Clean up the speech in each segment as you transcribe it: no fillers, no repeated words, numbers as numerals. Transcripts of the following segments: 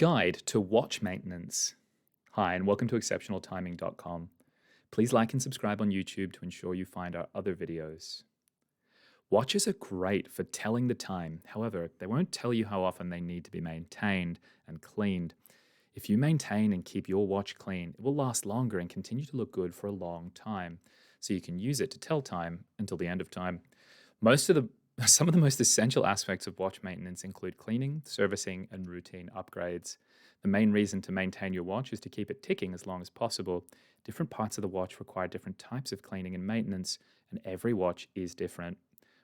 Guide to Watch Maintenance. Hi, and welcome to exceptionaltiming.com. Please like and subscribe on YouTube to ensure you find our other videos. Watches are great for telling the time. However, they won't tell you how often they need to be maintained and cleaned. If you maintain and keep your watch clean, it will last longer and continue to look good for a long time. So you can use it to tell time until the end of time. Some of the most essential aspects of watch maintenance include cleaning, servicing, and routine upgrades. The main reason to maintain your watch is to keep it ticking as long as possible. Different parts of the watch require different types of cleaning and maintenance, and every watch is different.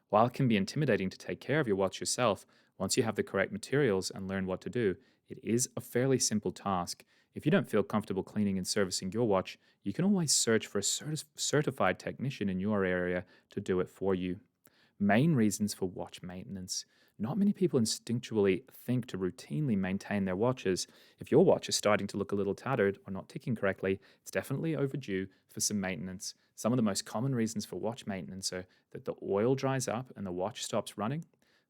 While it can be intimidating to take care of your watch yourself, once you have the correct materials and learn what to do, it is a fairly simple task. If you don't feel comfortable cleaning and servicing your watch, you can always search for a certified technician in your area to do it for you. Main reasons for watch maintenance. Not many people instinctually think to routinely maintain their watches. If your watch is starting to look a little tattered or not ticking correctly, it's definitely overdue for some maintenance. Some of the most common reasons for watch maintenance are that the oil dries up and the watch stops running,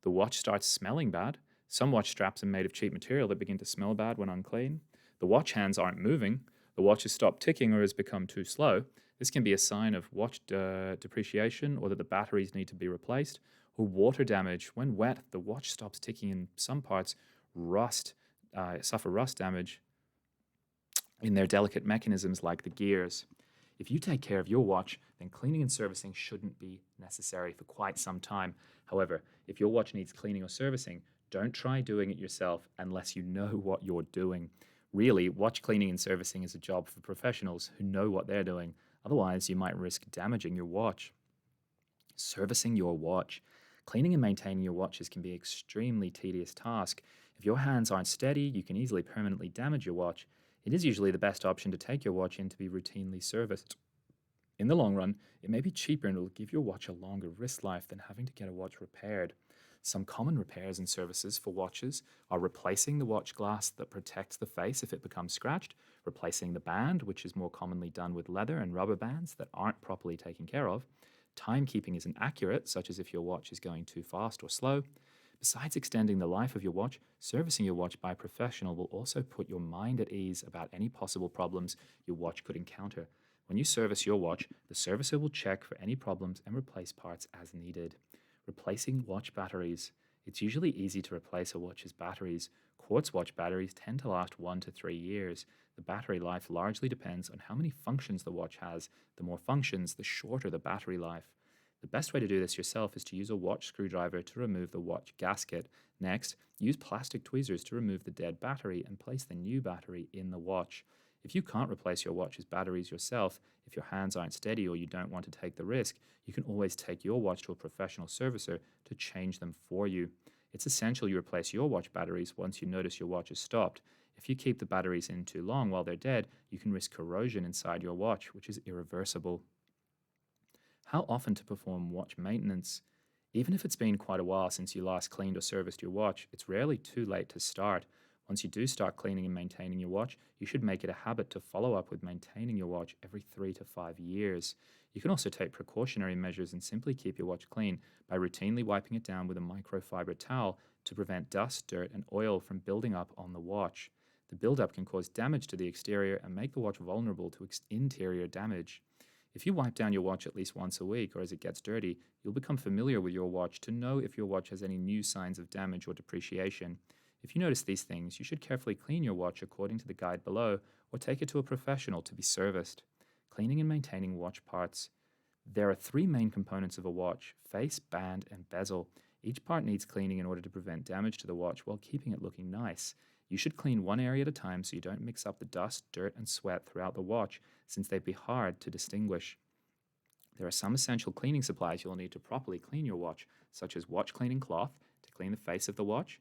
the watch starts smelling bad, some watch straps are made of cheap material that begin to smell bad when unclean, the watch hands aren't moving, the watch has stopped ticking or has become too slow. This can be a sign of watch depreciation or that the batteries need to be replaced, or water damage. When wet, the watch stops ticking and some parts suffer rust damage in their delicate mechanisms like the gears. If you take care of your watch, then cleaning and servicing shouldn't be necessary for quite some time. However, if your watch needs cleaning or servicing, don't try doing it yourself unless you know what you're doing. Really, watch cleaning and servicing is a job for professionals who know what they're doing. Otherwise, you might risk damaging your watch. Servicing your watch. Cleaning and maintaining your watches can be an extremely tedious task. If your hands aren't steady, you can easily permanently damage your watch. It is usually the best option to take your watch in to be routinely serviced. In the long run, it may be cheaper and it will give your watch a longer wrist life than having to get a watch repaired. Some common repairs and services for watches are replacing the watch glass that protects the face if it becomes scratched, replacing the band, which is more commonly done with leather and rubber bands that aren't properly taken care of. Timekeeping isn't accurate, such as if your watch is going too fast or slow. Besides extending the life of your watch, servicing your watch by a professional will also put your mind at ease about any possible problems your watch could encounter. When you service your watch, the servicer will check for any problems and replace parts as needed. Replacing watch batteries. It's usually easy to replace a watch's batteries. Quartz watch batteries tend to last 1 to 3 years. The battery life largely depends on how many functions the watch has. The more functions, the shorter the battery life. The best way to do this yourself is to use a watch screwdriver to remove the watch gasket. Next, use plastic tweezers to remove the dead battery and place the new battery in the watch. If you can't replace your watch's batteries yourself, if your hands aren't steady or you don't want to take the risk, you can always take your watch to a professional servicer to change them for you. It's essential you replace your watch batteries once you notice your watch has stopped. If you keep the batteries in too long while they're dead, you can risk corrosion inside your watch, which is irreversible. How often to perform watch maintenance? Even if it's been quite a while since you last cleaned or serviced your watch, it's rarely too late to start. Once you do start cleaning and maintaining your watch, you should make it a habit to follow up with maintaining your watch every 3 to 5 years. You can also take precautionary measures and simply keep your watch clean by routinely wiping it down with a microfiber towel to prevent dust, dirt, and oil from building up on the watch. The buildup can cause damage to the exterior and make the watch vulnerable to interior damage. If you wipe down your watch at least once a week or as it gets dirty, you'll become familiar with your watch to know if your watch has any new signs of damage or depreciation. If you notice these things, you should carefully clean your watch according to the guide below or take it to a professional to be serviced. Cleaning and maintaining watch parts. There are 3 main components of a watch: face, band, and bezel. Each part needs cleaning in order to prevent damage to the watch while keeping it looking nice. You should clean one area at a time so you don't mix up the dust, dirt, and sweat throughout the watch, since they'd be hard to distinguish. There are some essential cleaning supplies you'll need to properly clean your watch, such as watch cleaning cloth to clean the face of the watch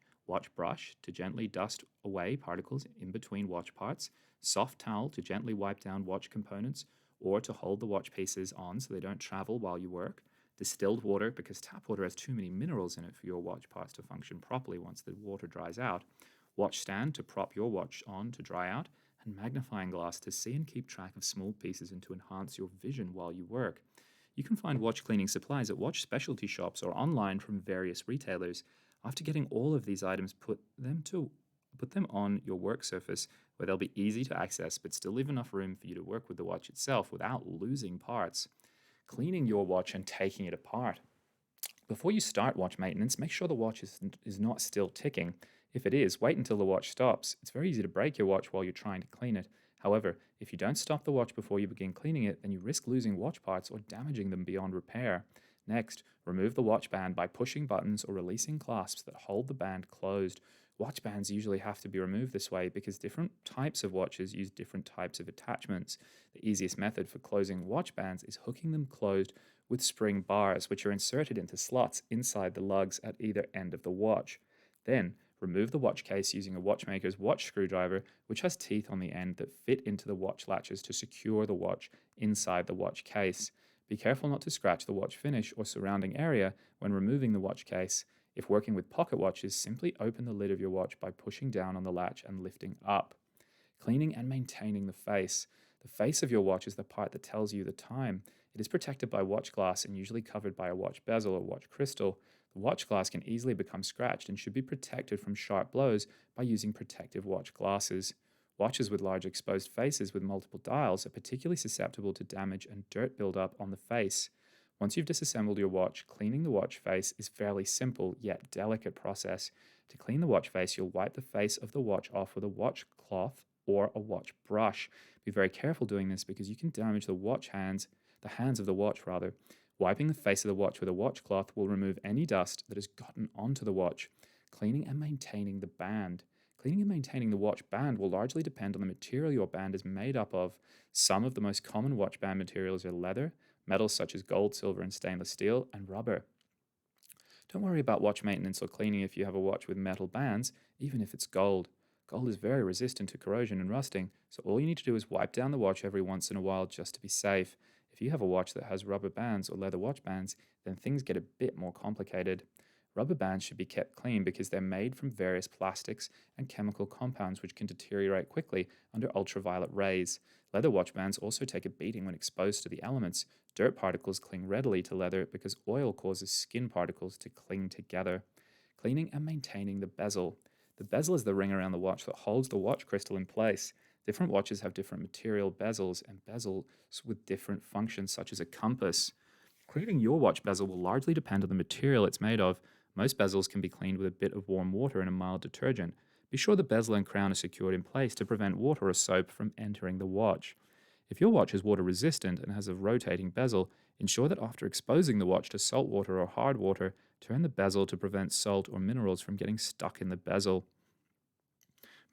brush to gently dust away particles in between watch parts, soft towel to gently wipe down watch components or to hold the watch pieces on so they don't travel while you work, distilled water because tap water has too many minerals in it for your watch parts to function properly once the water dries out, watch stand to prop your watch on to dry out, and magnifying glass to see and keep track of small pieces and to enhance your vision while you work. You can find watch cleaning supplies at watch specialty shops or online from various retailers. After getting all of these items, put them to Put them on your work surface where they'll be easy to access but still leave enough room for you to work with the watch itself without losing parts. Cleaning your watch and taking it apart. Before you start watch maintenance, make sure the watch is not still ticking. If it is, wait until the watch stops. It's very easy to break your watch while you're trying to clean it. However, if you don't stop the watch before you begin cleaning it, then you risk losing watch parts or damaging them beyond repair. Next, remove the watch band by pushing buttons or releasing clasps that hold the band closed. Watch bands usually have to be removed this way because different types of watches use different types of attachments. The easiest method for closing watch bands is hooking them closed with spring bars, which are inserted into slots inside the lugs at either end of the watch. Then, remove the watch case using a watchmaker's watch screwdriver, which has teeth on the end that fit into the watch latches to secure the watch inside the watch case. Be careful not to scratch the watch finish or surrounding area when removing the watch case. If working with pocket watches, simply open the lid of your watch by pushing down on the latch and lifting up. Cleaning and maintaining the face. The face of your watch is the part that tells you the time. It is protected by watch glass and usually covered by a watch bezel or watch crystal. The watch glass can easily become scratched and should be protected from sharp blows by using protective watch glasses. Watches with large exposed faces with multiple dials are particularly susceptible to damage and dirt buildup on the face. Once you've disassembled your watch, cleaning the watch face is a fairly simple yet delicate process. To clean the watch face, you'll wipe the face of the watch off with a watch cloth or a watch brush. Be very careful doing this because you can damage the hands of the watch rather. Wiping the face of the watch with a watch cloth will remove any dust that has gotten onto the watch. Cleaning and maintaining the band. Cleaning and maintaining the watch band will largely depend on the material your band is made up of. Some of the most common watch band materials are leather, metals such as gold, silver, and stainless steel, and rubber. Don't worry about watch maintenance or cleaning if you have a watch with metal bands, even if it's gold. Gold is very resistant to corrosion and rusting, so all you need to do is wipe down the watch every once in a while just to be safe. If you have a watch that has rubber bands or leather watch bands, then things get a bit more complicated. Rubber bands should be kept clean because they're made from various plastics and chemical compounds which can deteriorate quickly under ultraviolet rays. Leather watch bands also take a beating when exposed to the elements. Dirt particles cling readily to leather because oil causes skin particles to cling together. Cleaning and maintaining the bezel. The bezel is the ring around the watch that holds the watch crystal in place. Different watches have different material bezels and bezels with different functions, such as a compass. Cleaning your watch bezel will largely depend on the material it's made of. Most bezels can be cleaned with a bit of warm water and a mild detergent. Be sure the bezel and crown are secured in place to prevent water or soap from entering the watch. If your watch is water resistant and has a rotating bezel, ensure that after exposing the watch to salt water or hard water, turn the bezel to prevent salt or minerals from getting stuck in the bezel.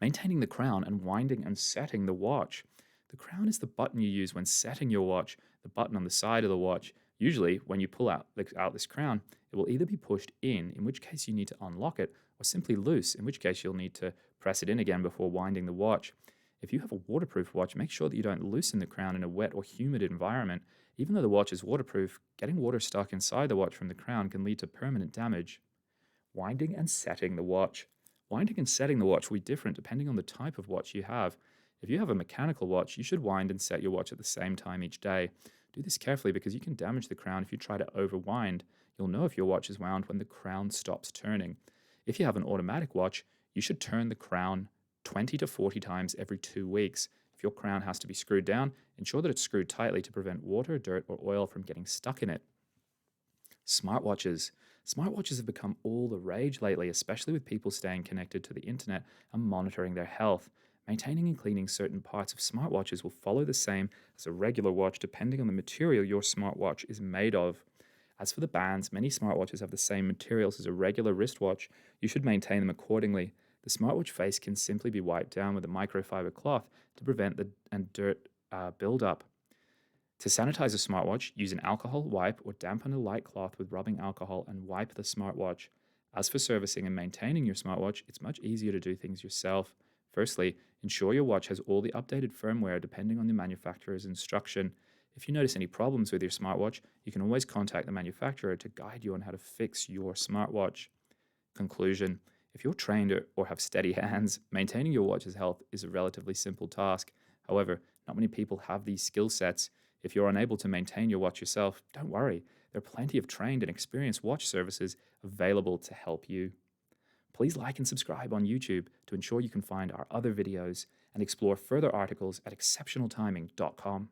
Maintaining the crown and winding and setting the watch. The crown is the button you use when setting your watch, the button on the side of the watch. Usually, when you pull out this crown, it will either be pushed in which case you need to unlock it, or simply loose, in which case you'll need to press it in again before winding the watch. If you have a waterproof watch, make sure that you don't loosen the crown in a wet or humid environment. Even though the watch is waterproof, getting water stuck inside the watch from the crown can lead to permanent damage. Winding and setting the watch. Winding and setting the watch will be different depending on the type of watch you have. If you have a mechanical watch, you should wind and set your watch at the same time each day. Do this carefully because you can damage the crown if you try to overwind. You'll know if your watch is wound when the crown stops turning. If you have an automatic watch, you should turn the crown 20 to 40 times every 2 weeks. If your crown has to be screwed down, ensure that it's screwed tightly to prevent water, dirt, or oil from getting stuck in it. Smartwatches. Smartwatches have become all the rage lately, especially with people staying connected to the internet and monitoring their health. Maintaining and cleaning certain parts of smartwatches will follow the same as a regular watch depending on the material your smartwatch is made of. As for the bands, many smartwatches have the same materials as a regular wristwatch. You should maintain them accordingly. The smartwatch face can simply be wiped down with a microfiber cloth to prevent the dirt buildup. To sanitize a smartwatch, use an alcohol wipe or dampen a light cloth with rubbing alcohol and wipe the smartwatch. As for servicing and maintaining your smartwatch, it's much easier to do things yourself. Firstly, ensure your watch has all the updated firmware depending on the manufacturer's instruction. If you notice any problems with your smartwatch, you can always contact the manufacturer to guide you on how to fix your smartwatch. Conclusion: if you're trained or have steady hands, maintaining your watch's health is a relatively simple task. However, not many people have these skill sets. If you're unable to maintain your watch yourself, don't worry. There are plenty of trained and experienced watch services available to help you. Please like and subscribe on YouTube to ensure you can find our other videos and explore further articles at exceptionaltiming.com.